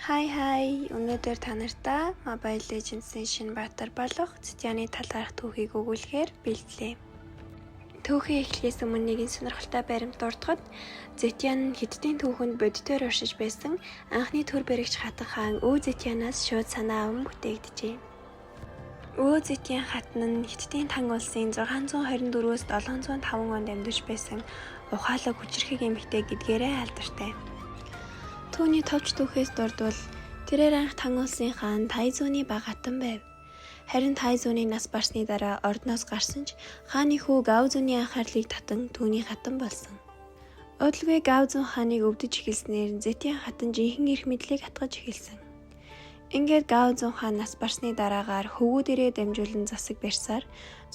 Хай, өнөөдөр та нартай Mobile Legends-ийн шинэ баатар болох Зэтяны талаарх түүхийг өгүүлэхээр бэлдлээ. Түүхий эхлэхээс өмнө нэгэн сонирхолтой баримт дурдахад Зэтян нь Хятадын түүхэнд бодитоор оршиж байсан анхны төр баригч хатан хаан Өө Зэтянаас шууд санаа аван бүтээгджээ. Өө Зэтян хатан нь Хятадын Тан улсын 624-өөс 705 онд амьдарч байсан ухаалаг хүчирхэг эмэгтэй гэдгээрээ алдартай. Түүний товч түүхээс дурдвал тэрээр анх Тан улсын хаан Тайзууны бага хатан байв. Харин Тайзууны нас барсны дараа ордноос гарсан ч хааны хүү Гаозүний анхаарлыг татан түүний хатан болсон. Удалгүй Гаозүн хааныг өвдөж эхэлснээр Зэтян хатан жинхэнэ эрх мэдлийг хатгаж эхэлсэн. Ингээд Гаозүн хаан нас барсны дараагаар хөвгүүдэрээ дамжуулан засаг барьсаар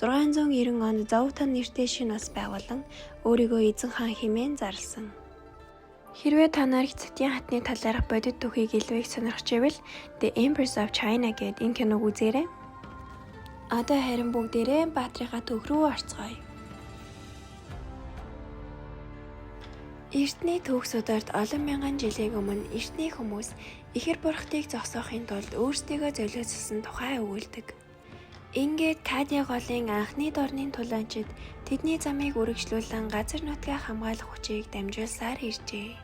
690 онд Зовтан нэртэй шинэ улс байгуулан өөрийгөө эзэн хаан хэмээн зарласан. Хэрвээ та нар Зэтян хатны талаарх бодит түүхийг илүү их сонирхож байвал The Empress of China гэдэг энэ киног үзээрэй. Одоо харин бүгдээрээ баатрийнхаа түүх рүү орцгоё. Эртний түүх сударт олон мянган жилийн өмнө эртний хүмүүс ихэр бурхтыг зогсоохын тулд өөрсдийгөө золиослсон тухай өгүүлдэг. Ингээд Кадя голын анхны дорны тулаанчид тэдний замыг үргэлжлүүлэн газар нутгаа хамгаалах хүчийг дамжуулсаар иржээ.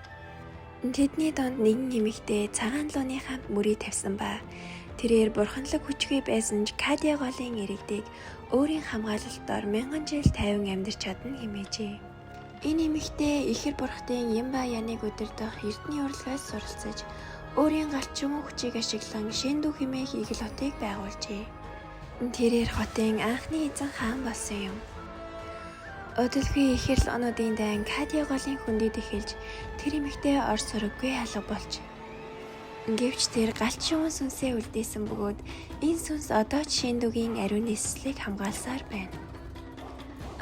Тэдний донд нэгэн эмэгтэй цагаан лууны хамт мөрий тавьсан ба тэрээр бурханлаг хүчгүй байсан ч Кадя голын иргэдийг өөрийн хамгаалалтаар мянган жил тайван амьдарч чадна хэмээжээ. Энэ эмэгтэй ихэр бурхтын Ямба яныг удирдах эрдний урлагаас суралцаж өөрийн гарчин хүчийг ашиглан Шэнду хэмээх игэл хотыг байгуулжээ. Тэрээр хотын анхны эзэн хаан болсон юм. Удалгүй ихэр лонуудын дайн Кадя голын хүндэд эхэлж тэр эмэгтэй ор сураггүй алга болж. Гэвч тэр галчин сүнсээ үлдээсэн бөгөөд энэ сүнс одоо ч Шэндугийн ариун нийслэлийг хамгаалсаар байна.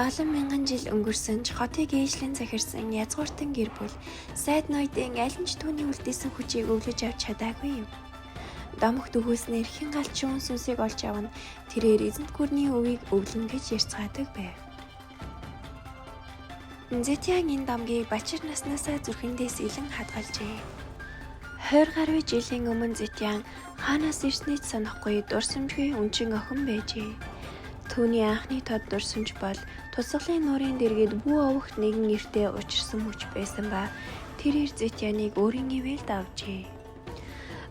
Олон мянган жил өнгөрсөн ч хотыг ээжлэн захирсан язгууртан гэр бүл сайд ноёдын аль нь ч түүний үлдээсэн хүчийг өвлөж авч чадаагүй юм. Домогт өгөөснээр хэн галчин сүнсийг олж авна тэрээр эзэнт гүрний өвийг өвлөн гэж ярьцгаадаг байв. Зэтян энэ домгийг бачир наснаасаа зүрхэндээс илэн хадгалжээ. 20 гаруй жилийн өмнө Зэтян хаанаас ирснийг санахгүй дурсамжгүй өнчин охин байжээ. Түүний анхны тод дурсамж бол тусгалын нуурын дэргэд бүү овогт нэгэн эртээ учирсан хүч байсан ба тэрээр Зэтяныг өөрийн ивэлд авжээ.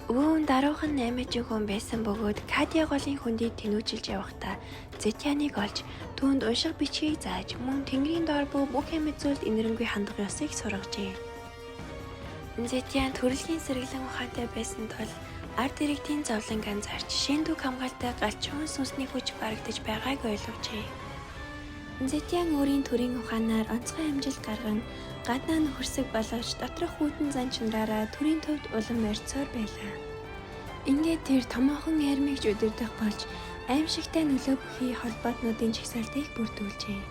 Өвөн даруухан 8 хүн байсан бөгөөд Кадя голын хүндийг тэнүүжилж явахдаа Зэтяныг олж түүнд унших бичгийг зааж мөн тэнгэрийн доор буй бүх амьд зүйлд инэрэнгүй хандах ёсыг сургажээ. Зэтян төрөлхийн сэргэлэн ухаантай байсан тул ард иргэдийн зовлон ганцаарч Шэнду хамгаалтай галчин сүнсний хүч барагдаж байгааг ойлгожээ. Зэтян өөрийн төрийн ухаанаар онцгой амжилт гарган гаднаа нөхөрсөг боловч доторх хүйтэн зан чанараараа төрийн төвд улам морьцоор байлаа. Ингээд тэр томоохон армигч удирдах болж аимшигтай нөлөө бүхий холбоотнуудын чагсаалтыг бүрдүүлжээ.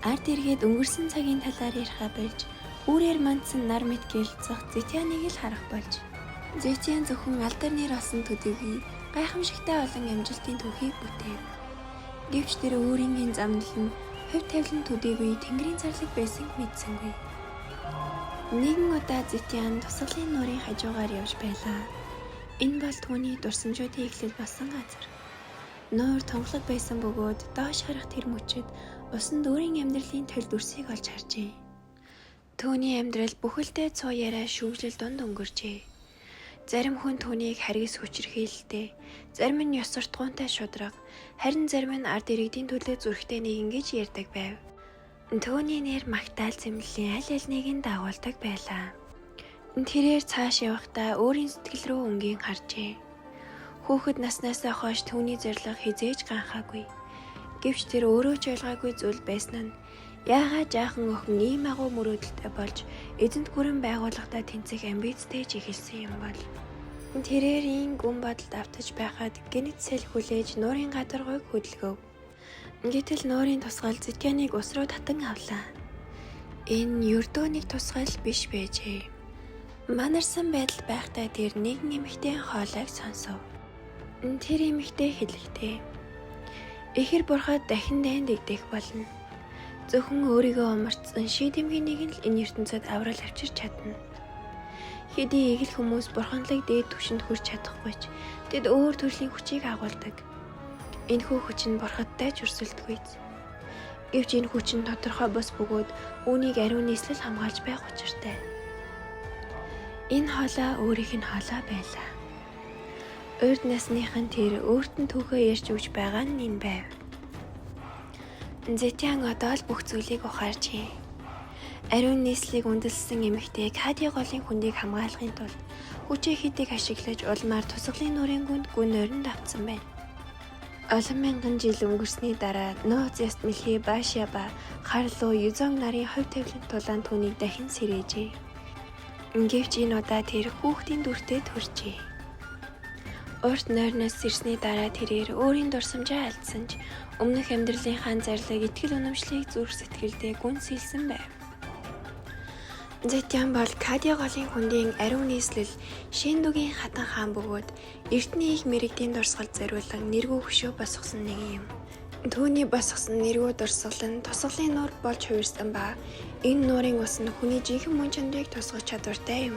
Ард иргэд өнгөрсөн цагийн талаар ярихаа болж үүрээр мандсан нар мэт гэлцэх Зэтяныг л харах болж. Зэтян зөвхөн алдар нэр олсон төдийгүй гайхамшигтай олон амжилтын түүхийг бүтээв. Гэвч тэр өөрийн замнал нь хөв тавилан төдийгүй тэнгэрийн зарлаг байсан мэдсэнгүй. Нэгэн удаа Зэтян тусгалын нуурын хажуугаар явж байлаа. Энэ бол түүний дурсамжуудын эхлэл болсон газар. Нуур тунгалаг байсан бөгөөд доош харах тэр мөчөд усанд өөрийн амьдралын толь дүрсийг олж харжээ. Түүний амьдрал бүхэлдээ цуу яриа шүүгжил дунд өнгөрчээ. Зарим хүн түүнийг харгас хүчирхийлэлтэй, зарим нь ёс суртахуунтай шудраг, харин зарим нь ард иргэдийн төлөө зүрхтэй нэгэн гэж ярьдаг байв. Түүний нэр Магтаал зэмлэлийн аль аль нэгийг дагуулдаг байлаа. Тэрээр цааш явахдаа өөрийн сэтгэл рүү өнгийн харжээ. Хүүхэд наснаасаа хойш түүний зориг хизээж ганхаагүй. Гэвч тэр өөрөө ч ойлгоогүй зүйл байсан нь яагаад жаахан охин ийм агуу мөрөөдөлтэй болж эзэнт гүрэн байгууллагатай тэнцэх амбицтэйж эхэлсэн юм бол. Тэрээр ийм гүн бодолд автаж байхад гэнэт сэл хүлээж нуурын гадаргуйг хөдөлгөв. Гэтэл нуурын тусгаал Зэтяныг ус руу татан авлаа. Энэ ердөөний тусгаал биш байжээ. Манарсан байдал байхдаа тэр нэгэн эмэгтэй хоолойг сонсов. Тэр эмэгтэй хэлэхдээ ихэр бурхад дахин дайн дэгдэх болно. Зөвхөн өөрийгөө умарцсан шийдэмгийн нэг нь л энэ ертөнцид аврал авчирч чадна. Хэдий ийг л хүмүүс бурханлаг дээд түвшинд хүрч чадахгүй ч тэд өөр төрлийн хүчийг агуулдаг. Энэхүү хүч нь бурхадтай ч өрсөлдөхүйц. Гэвч энэ хүч нь тодорхой бус бөгөөд үүнийг ариун нийслэл хамгаалж байх учиртай. Энэ хоолой өөрийнх нь хоолой байлаа. Урд насныхан тэр өөрт нь түүхээ ярьж өгч байгаа нь энэ байв. Зэтян одоо л бүх зүйлийг ухаарчээ. Ариун нийслэлийг үндэслсэн эмэгтэй Кади голын хүндийг хамгаалахын тулд хүчээ хэдийг ашиглаж улмаар тусгалын нуурын гүнд гүн ойронд автсан байна. Олон мянган жил өнгөрсний дараа Нууц яст мэлхий Баашя ба Харлуу Юзонг нарын хувь тавилан тулаан түүнийг дахин сэрээжээ. Гэвч энэ удаа тэр хүүхдийн дүртэй төржээ. Урт нойрноос сэрсний дараа тэрээр өөрийн дурсамжаа алдсан ч өмнөх амьдралынхаа зарлиг итгэл үнэмшлийг зүрх сэтгэлдээ гүн сэлсэн байв. Зэтян бол Кади голын хүндийн ариун нийслэл Шэндүгийн хатан хаан бөгөөд эртний их мэрэгдийн дурсгалд зориулан нэргүй хөшөө босгосон нэг юм. Түүний босгосон нэргүй дурсгал нь тусгалын нуур болж хувирсан ба энэ нуурын ус нь хүний жинхэнэ мөн чанарыг тусгах чадвартай юм.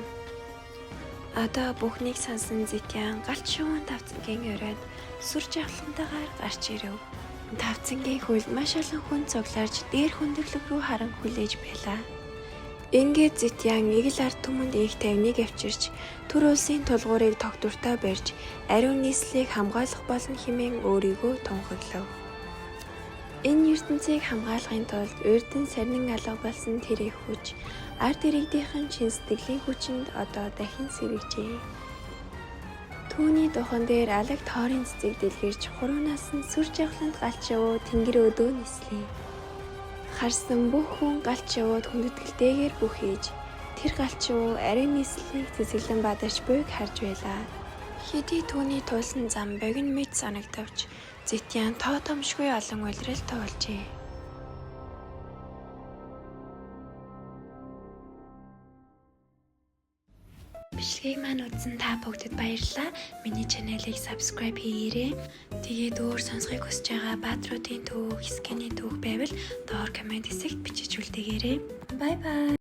Одоо бүхнийг сансан Зэтян галт шувуун тавцангийн оройд сүр жавхлантайгаар гарч ирэв. Тавцангийн хөл маш олон хүн цугларж дээр хүндэрлэг рүү харан хүлээж байлаа. Ингээд Зэтян эгэл ард түмэнд их тавныг авчирч төр улсын тулгуурыг тогтвортой барьж ариун нийслэлийг хамгаалах болно хэмээн өөрийгөө тунхаглав. Энэ ертөнцийг хамгаалахын тулд урьдын сарнин алга болсон тэр их хүч ард иргэдийнхэн чин сэтгэлийн хүчинд одоо дахин сэргэжээ. Түүний духан дээр алаг тоорын цэцэг дэлгэрч хуруунаас нь сүр жавхланд галч явуу тэнгэр өдөө нислээ. Харсан бүх хүн галч явууд хүндэтгэлтэйгээр бүхийж тэр галч явуу ариун нийслэлийг цэцэглэн бадарч буйг харж байлаа. Хэдий түүний туулсан зам богино мэд санагдавч Зэтян тоо томшгүй олон улирал туулжээ. Бичлэгийг маань үзсэн та бүгдэд баярлалаа. Миний чаналыг subscribe хийгээрэй. Тэгээд өөр сонсохыг хүсэж байгаа баатруудын түүх, хэсгийн түүх байвал доор комент хэсэгт бичиж үлдээгээрэй. Bye bye.